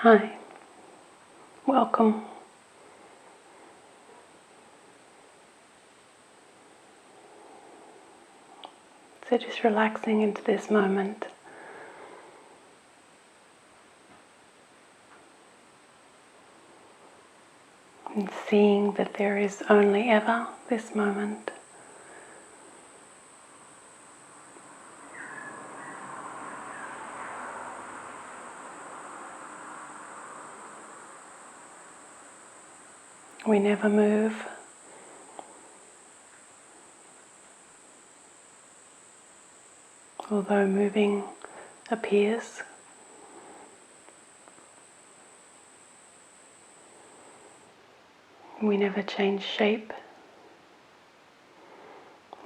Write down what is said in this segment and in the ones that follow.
Hi, welcome. So just relaxing into this moment. And seeing that there is only ever this moment. We never move. Although moving appears. We never change shape.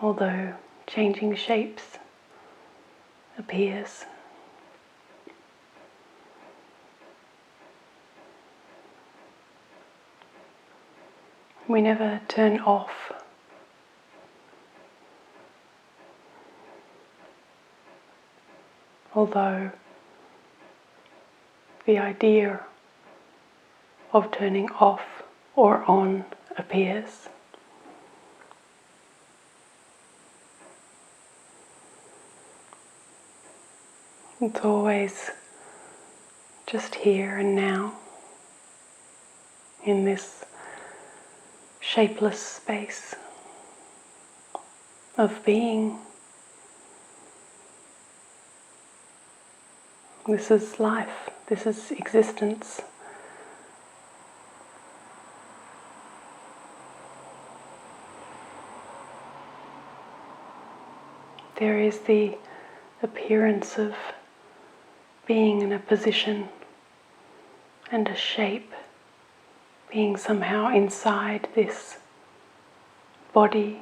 Although changing shapes appears. We never turn off. Although the idea of turning off or on appears. It's always just here and now, in this shapeless space of being. This is life, this is existence. There is the appearance of being in a position and a shape, being somehow inside this body.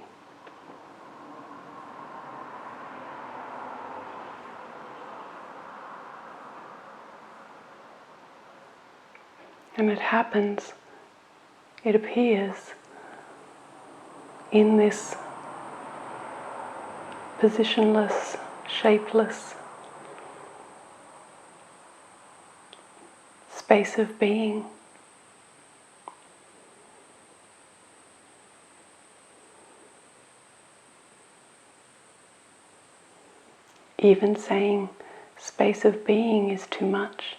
And it happens, it appears in this positionless, shapeless space of being. Even saying space of being is too much.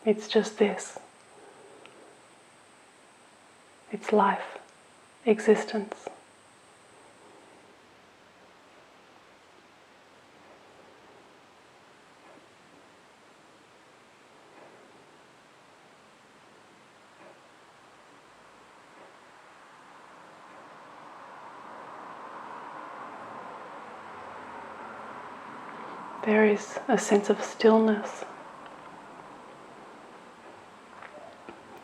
It's just this. It's life, existence. There is a sense of stillness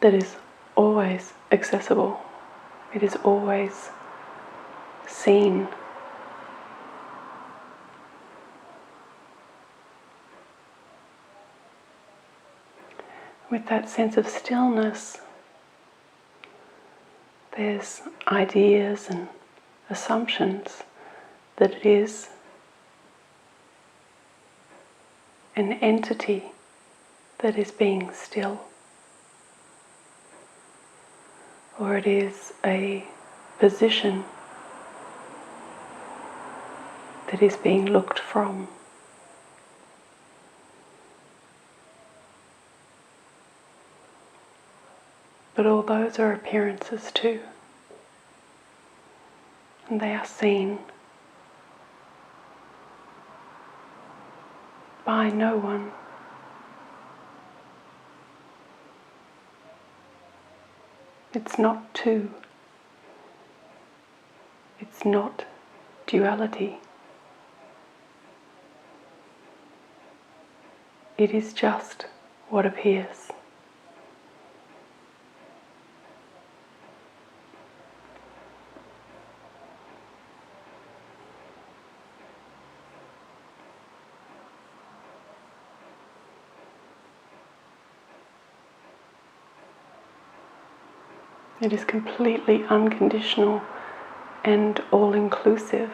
that is always accessible. It is always seen. With that sense of stillness, there's ideas and assumptions that it is an entity that is being still, or it is a position that is being looked from. But all those are appearances too, and they are seen by no one. It's not two. It's not duality. It is just what appears. It is completely unconditional and all-inclusive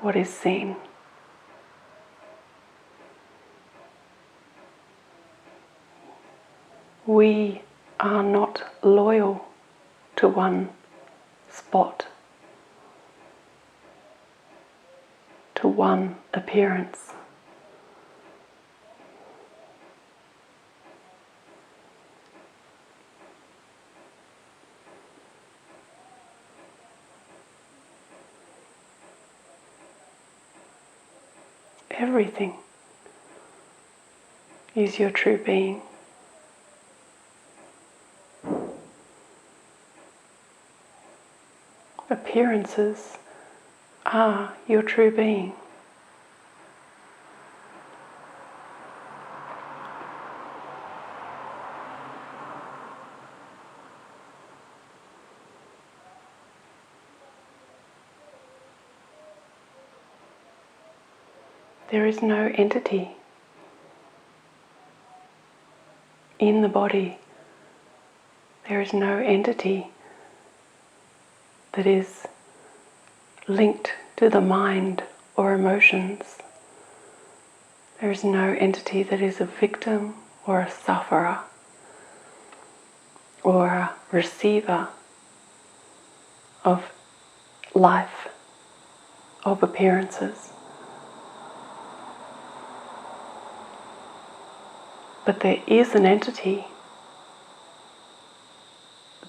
what is seen. We are not loyal to one spot, to one appearance. Everything is your true being. Appearances are your true being. There is no entity in the body. There is no entity that is linked to the mind or emotions. There is no entity that is a victim or a sufferer or a receiver of life, of appearances. But there is an entity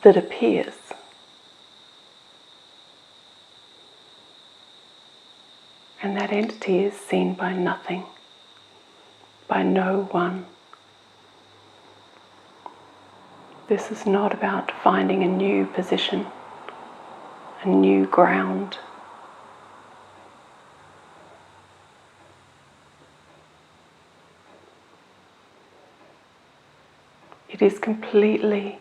that appears. And that entity is seen by nothing, by no one. This is not about finding a new position, a new ground. It is completely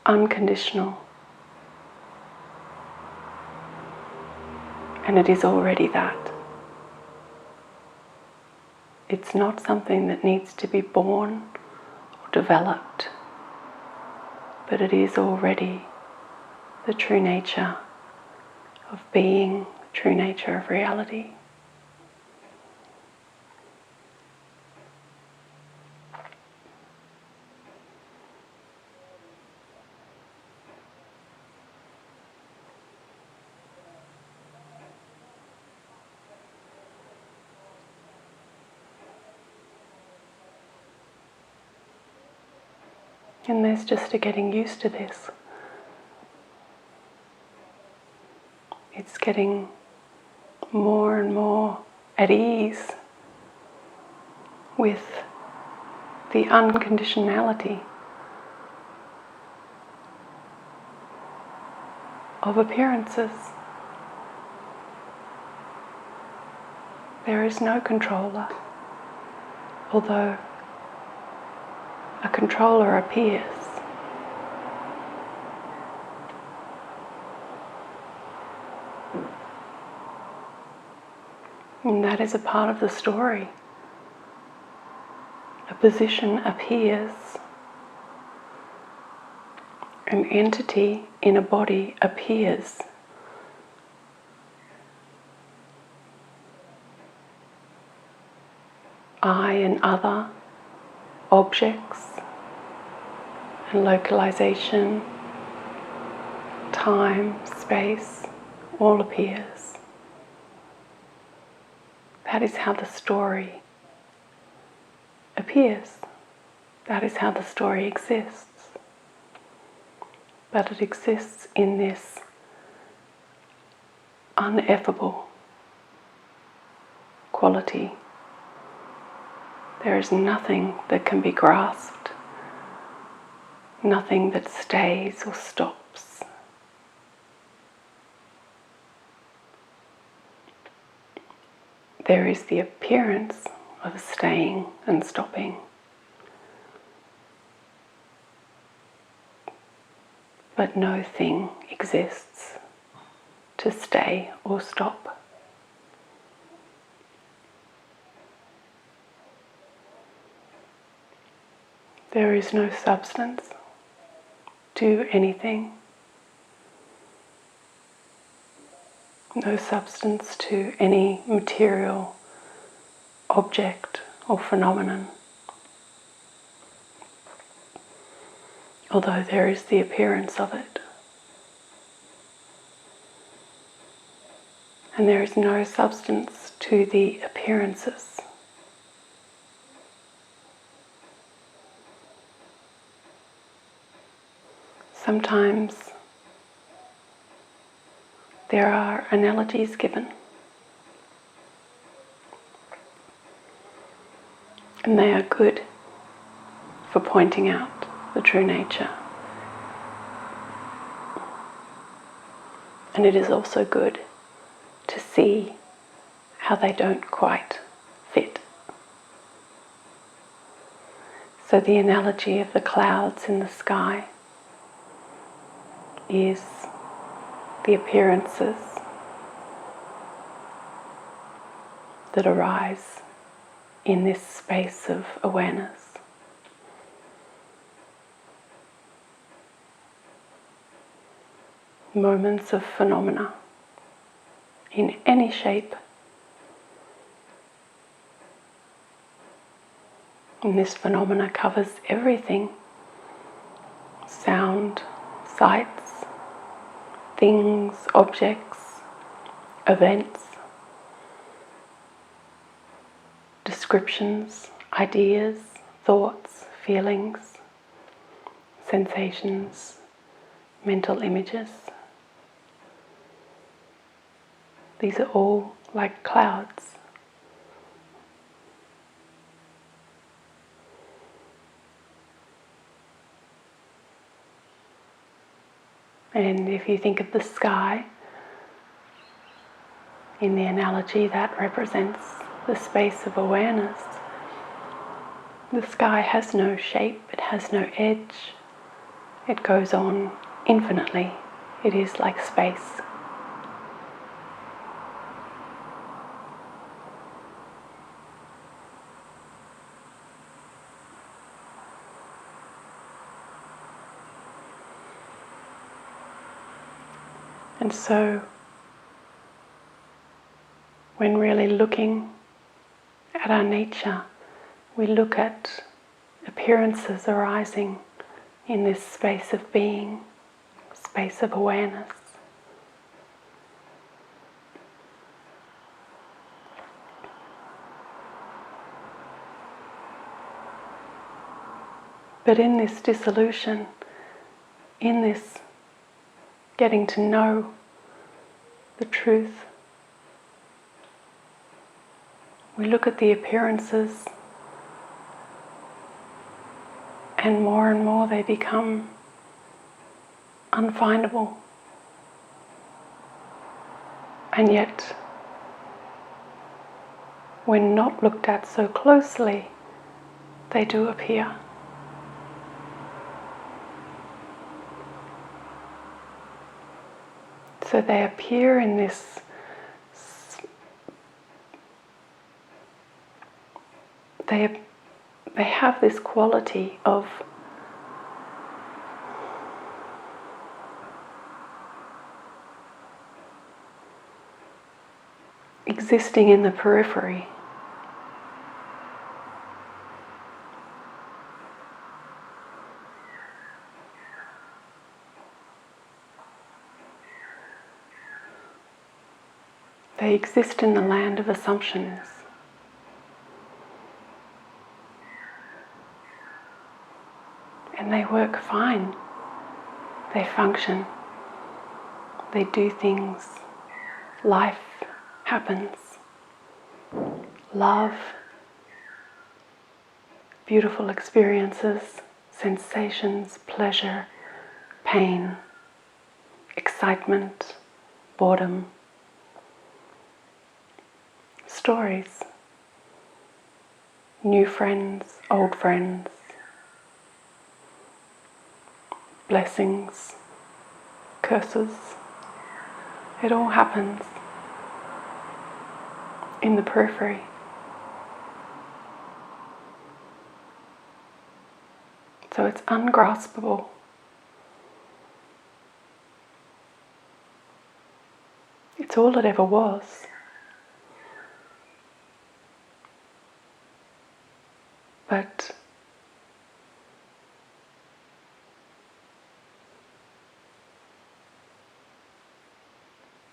unconditional. And it is already that. It's not something that needs to be born or developed, but it is already the true nature of being, true nature of reality. And there's just a getting used to this. It's getting more and more at ease with the unconditionality of appearances. There is no controller, although a controller appears. And that is a part of the story. A position appears. An entity in a body appears. I and other, objects and localization, time, space, all appears. That is how the story appears. That is how the story exists. But it exists in this ineffable quality. There is nothing that can be grasped, nothing that stays or stops. There is the appearance of staying and stopping, but no thing exists to stay or stop. There is no substance to anything. no substance to any material object or phenomenon, although there is the appearance of it. And there is no substance to the appearances. Sometimes there are analogies given, and they are good for pointing out the true nature. And it is also good to see how they don't quite fit. So the analogy of the clouds in the sky is the appearances that arise in this space of awareness. Moments of phenomena in any shape. And this phenomena covers everything: sound, sights, things, objects, events, descriptions, ideas, thoughts, feelings, sensations, mental images. These are all like clouds. And if you think of the sky, in the analogy that represents the space of awareness, the sky has no shape, it has no edge, it goes on infinitely. It is like space. And so, when really looking at our nature, we look at appearances arising in this space of being, space of awareness. But in this dissolution, in this getting to know the truth, we look at the appearances, and more they become unfindable. And yet, when not looked at so closely, they do appear. So they appear in this they have this quality of existing in the periphery. They exist in the land of assumptions. And they work fine. They function. They do things. Life happens. Love, beautiful experiences, sensations, pleasure, pain, excitement, boredom, stories, new friends, old friends, blessings, curses. It all happens in the periphery. So it's ungraspable. It's It's all it ever was. But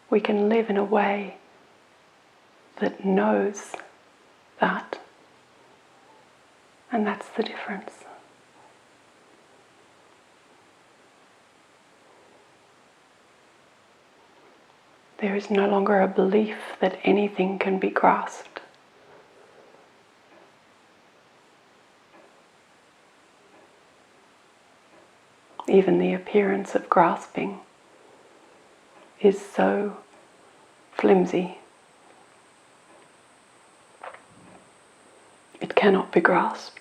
we can live in a way that knows that, and that's the difference. There is no longer a belief that anything can be grasped. Even the appearance of grasping is so flimsy. It cannot be grasped.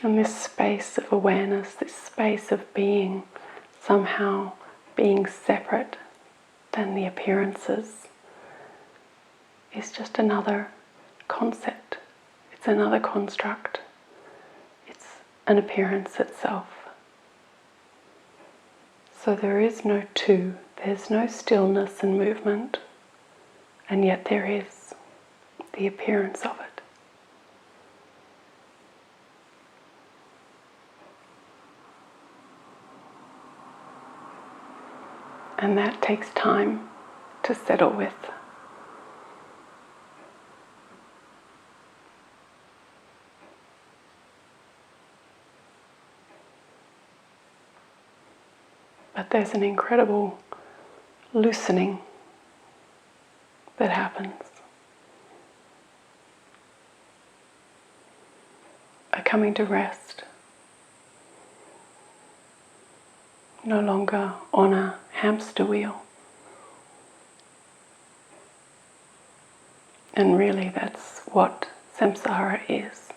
And this space of awareness, this space of being, somehow being separate than the appearances, is just another concept. It's another construct. It's an appearance itself. So there is no two, there's no stillness and movement, and yet there is the appearance of it. And that takes time to settle with. But there's an incredible loosening that happens. A coming to rest. No longer on a hamster wheel. And really that's what samsara is.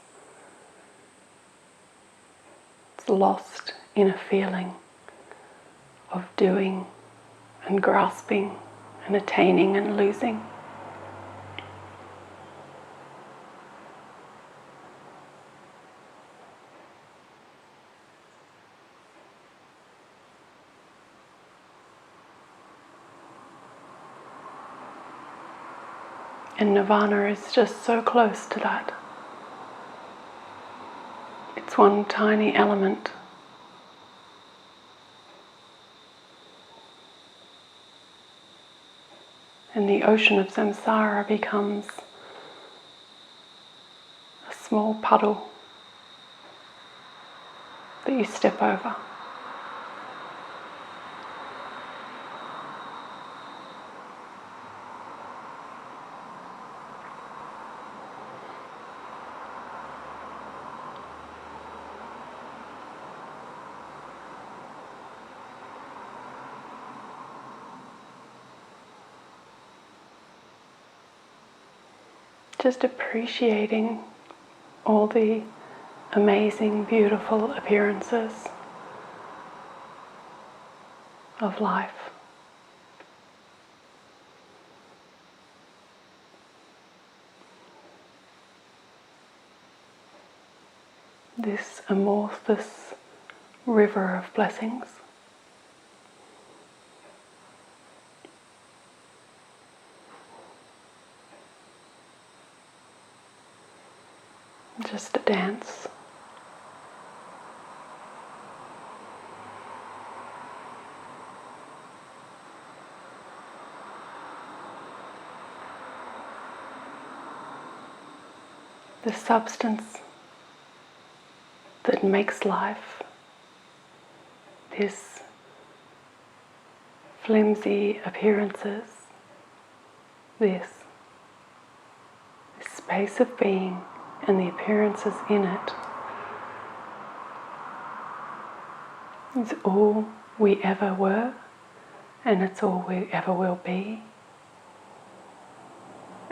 It's lost in a feeling of doing and grasping and attaining and losing. And nirvana is just so close to that. It's one tiny element. And the ocean of samsara becomes a small puddle that you step over. Just appreciating all the amazing, beautiful appearances of life. This amorphous river of blessings. Just a dance. The substance that makes life, this flimsy appearances, this space of being and the appearances in it is all we ever were, and it's all we ever will be.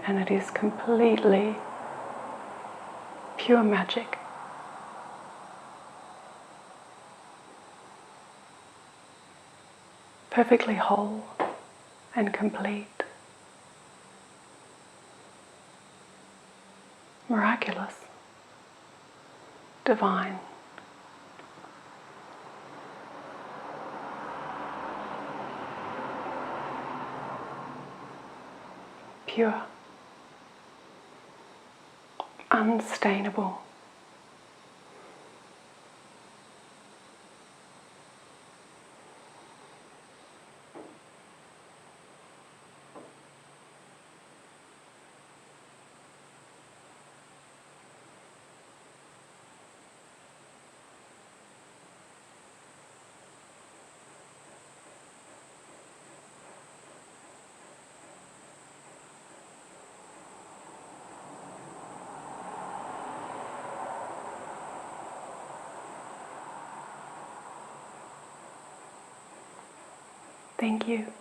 And it is completely pure magic. Perfectly whole and complete. miraculous, divine. Pure, unstainable. Thank you.